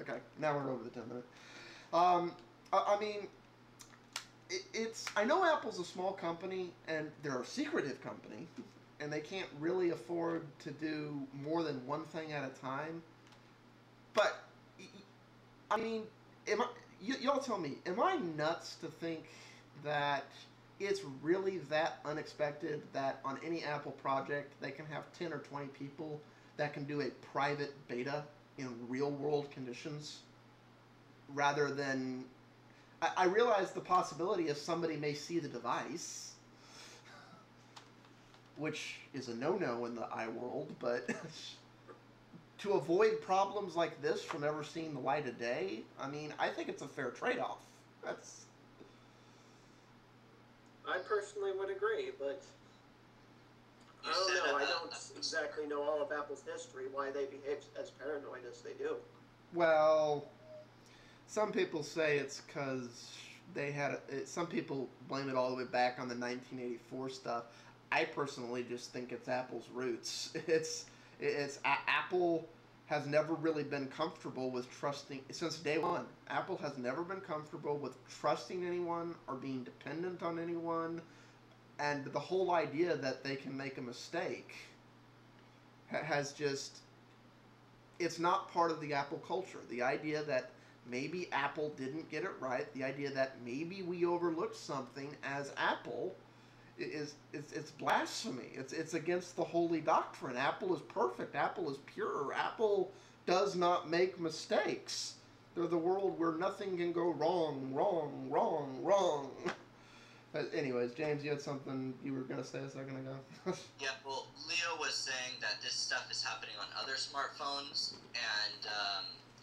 Okay, now we're over the 10 minute. I mean, it's. I know Apple's a small company and they're a secretive company, and they can't really afford to do more than one thing at a time. But I mean, y'all tell me, am I nuts to think that it's really that unexpected that on any Apple project they can have 10 or 20 people that can do a private beta in real world conditions rather than. I realize the possibility is somebody may see the device, which is a no-no in the iWorld, but to avoid problems like this from ever seeing the light of day, I mean, I think it's a fair trade-off. That's. I personally would agree, but I don't know. I don't exactly know all of Apple's history, why they behave as paranoid as they do. Well, some people say it's because they had. Some people blame it all the way back on the 1984 stuff. I personally just think it's Apple's roots. It's Apple has never really been comfortable with trusting since day one. Apple has never been comfortable with trusting anyone or being dependent on anyone, and the whole idea that they can make a mistake has just. It's not part of the Apple culture. The idea that maybe Apple didn't get it right, the idea that maybe we overlooked something as Apple it's blasphemy. It's against the holy doctrine. Apple is perfect. Apple is pure. Apple does not make mistakes. They're the world where nothing can go wrong, wrong, wrong, wrong. But anyways, James, you had something you were going to say a second ago. Yeah, well, Leo was saying that this stuff is happening on other smartphones, and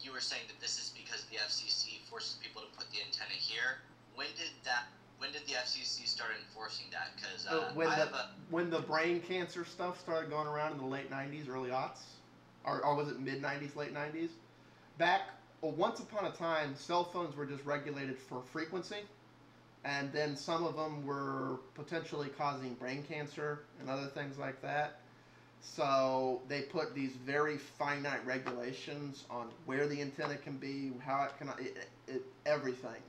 you were saying that this is because the FCC forces people to put the antenna here. When did the FCC start enforcing that? Because when the brain cancer stuff started going around in the late 90s, early aughts, or was it mid 90s, late 90s? Once upon a time, cell phones were just regulated for frequency, and then some of them were potentially causing brain cancer and other things like that. So they put these very finite regulations on where the antenna can be, how it can, everything.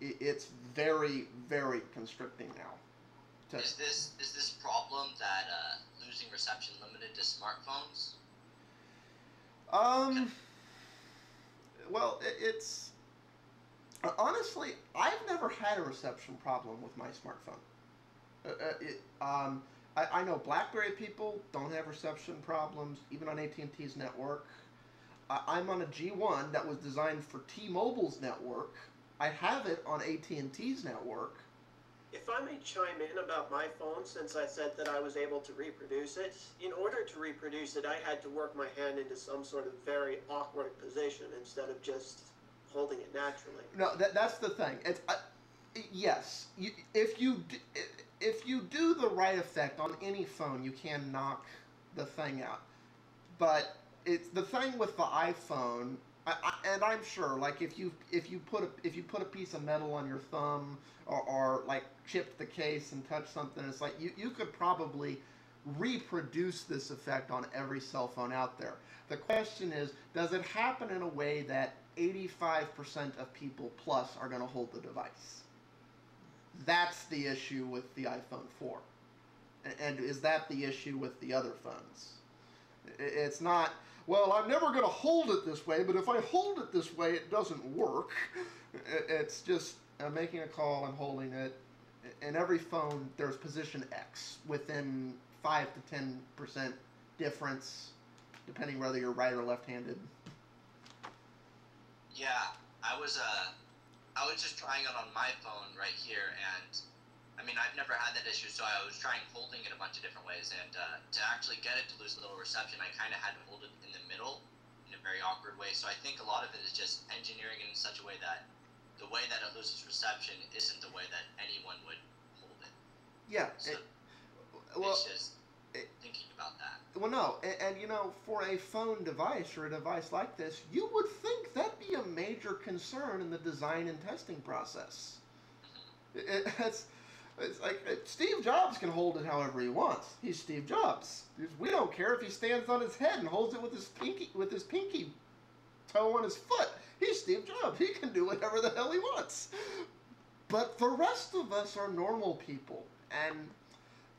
It's very, very constricting now. Is this problem that losing reception limited to smartphones? Well, it's honestly, I've never had a reception problem with my smartphone. I know BlackBerry people don't have reception problems, even on AT&T's network. I'm on a G1 that was designed for T-Mobile's network. I have it on AT&T's network. If I may chime in about my phone, since I said that I was able to reproduce it, in order to reproduce it, I had to work my hand into some sort of very awkward position instead of just holding it naturally. No, that's the thing. It's yes, if you do the right effect on any phone, you can knock the thing out. But it's the thing with the iPhone. And I'm sure, like if you put a piece of metal on your thumb or like chipped the case and touched something, it's like you could probably reproduce this effect on every cell phone out there. The question is, does it happen in a way that 85% of people plus are going to hold the device? That's the issue with the iPhone 4, and is that the issue with the other phones? It's not. Well, I'm never going to hold it this way, but if I hold it this way, it doesn't work. It's just I'm making a call, I'm holding it. In every phone, there's position X within 5 to 10% difference, depending whether you're right or left-handed. Yeah, I was just trying it on my phone right here, and I mean, I've never had that issue, so I was trying holding it a bunch of different ways, and to actually get it to lose a little reception, I kind of had to hold it in the middle in a very awkward way. So I think a lot of it is just engineering it in such a way that the way that it loses reception isn't the way that anyone would hold it. Yeah. So it's just thinking about that. Well, no, and you know, for a phone device or a device like this, you would think that'd be a major concern in the design and testing process. It's like Steve Jobs can hold it however he wants. He's Steve Jobs. We don't care if he stands on his head and holds it with his pinky toe on his foot. He's Steve Jobs. He can do whatever the hell he wants. But the rest of us are normal people. And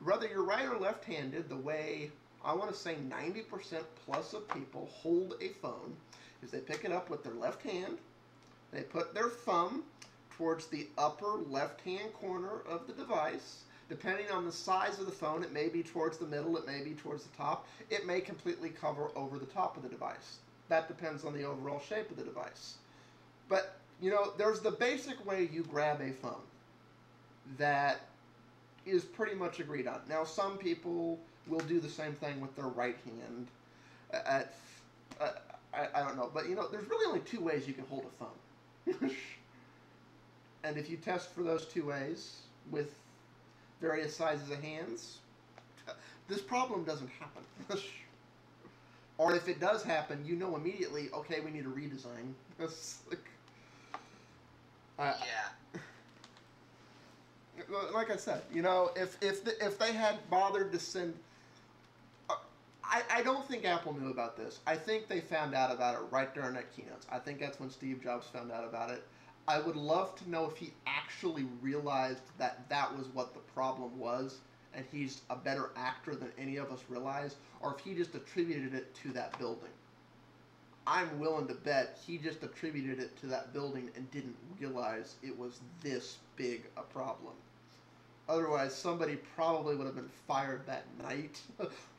whether you're right or left-handed, the way I want to say 90% plus of people hold a phone is they pick it up with their left hand, they put their thumb towards the upper left-hand corner of the device. Depending on the size of the phone, it may be towards the middle, it may be towards the top, it may completely cover over the top of the device. That depends on the overall shape of the device. But, you know, there's the basic way you grab a phone that is pretty much agreed on. Now, some people will do the same thing with their right hand. I don't know, but, you know, there's really only two ways you can hold a phone. And if you test for those two ways with various sizes of hands, this problem doesn't happen. Or if it does happen, you know immediately, okay, we need a redesign. Like I said, you know, if they had bothered to send, I don't think Apple knew about this. I think they found out about it right during that keynote. I think that's when Steve Jobs found out about it. I would love to know if he actually realized that that was what the problem was, and he's a better actor than any of us realized, or if he just attributed it to that building. I'm willing to bet he just attributed it to that building and didn't realize it was this big a problem. Otherwise, somebody probably would have been fired that night.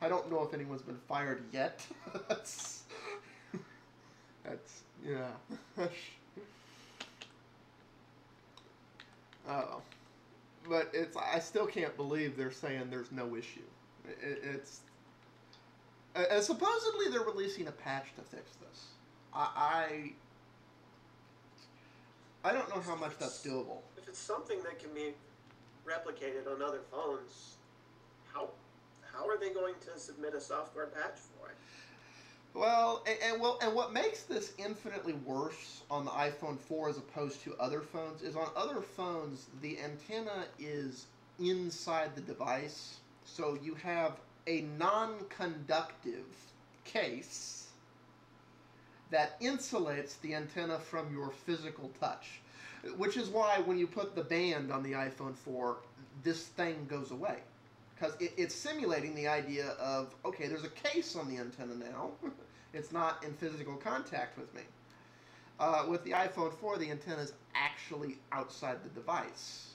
I don't know if anyone's been fired yet. that's yeah. Oh, but I still can't believe they're saying there's no issue. Supposedly they're releasing a patch to fix this. I don't know how much that's doable. If it's something that can be replicated on other phones, how are they going to submit a software patch for it? Well, and what makes this infinitely worse on the iPhone 4 as opposed to other phones is on other phones the antenna is inside the device, so you have a non-conductive case that insulates the antenna from your physical touch, which is why when you put the band on the iPhone 4, this thing goes away. Because it's simulating the idea of, okay, there's a case on the antenna now. It's not in physical contact with me. With the iPhone 4, the antenna is actually outside the device,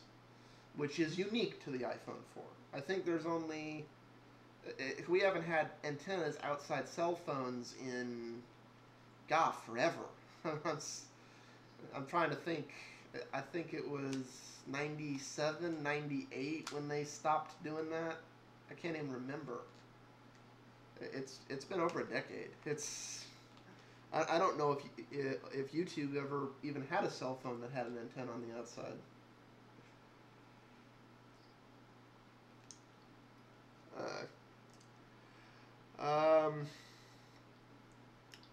which is unique to the iPhone 4. I think there's only... we haven't had antennas outside cell phones in, forever. I'm trying to think. I think it was 97, 98 when they stopped doing that. I can't even remember. It's been over a decade. I don't know if YouTube ever even had a cell phone that had an antenna on the outside.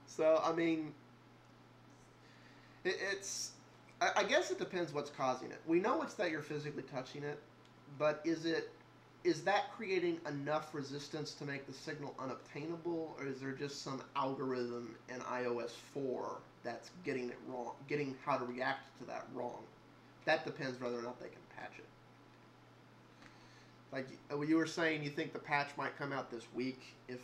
So I mean, I guess it depends what's causing it. We know it's that you're physically touching it, but is that creating enough resistance to make the signal unobtainable, or is there just some algorithm in iOS 4 that's getting it wrong, getting how to react to that wrong? That depends whether or not they can patch it. Like you were saying, you think the patch might come out this week if...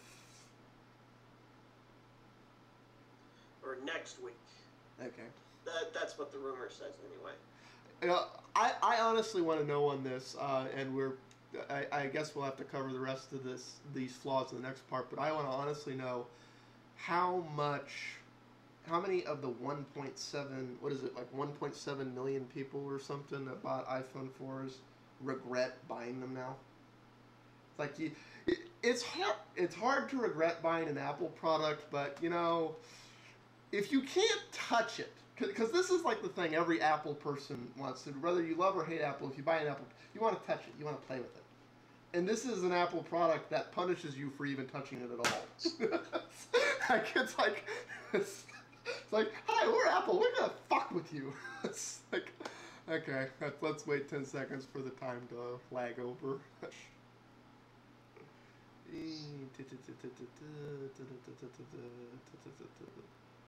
Or next week. Okay. That's what the rumor says anyway. You know, I honestly want to know on this, and I guess we'll have to cover the rest of these flaws in the next part, but I want to honestly know how many of the 1.7 million people or something that bought iPhone 4s regret buying them now? Like it's hard to regret buying an Apple product, but you know, if you can't touch it, because this is like the thing every Apple person wants to, whether you love or hate Apple, if you buy an Apple, you want to touch it, you want to play with it. And this is an Apple product that punishes you for even touching it at all. It's like, hi, we're Apple, we're gonna fuck with you. It's like, okay, let's wait 10 seconds for the time to lag over.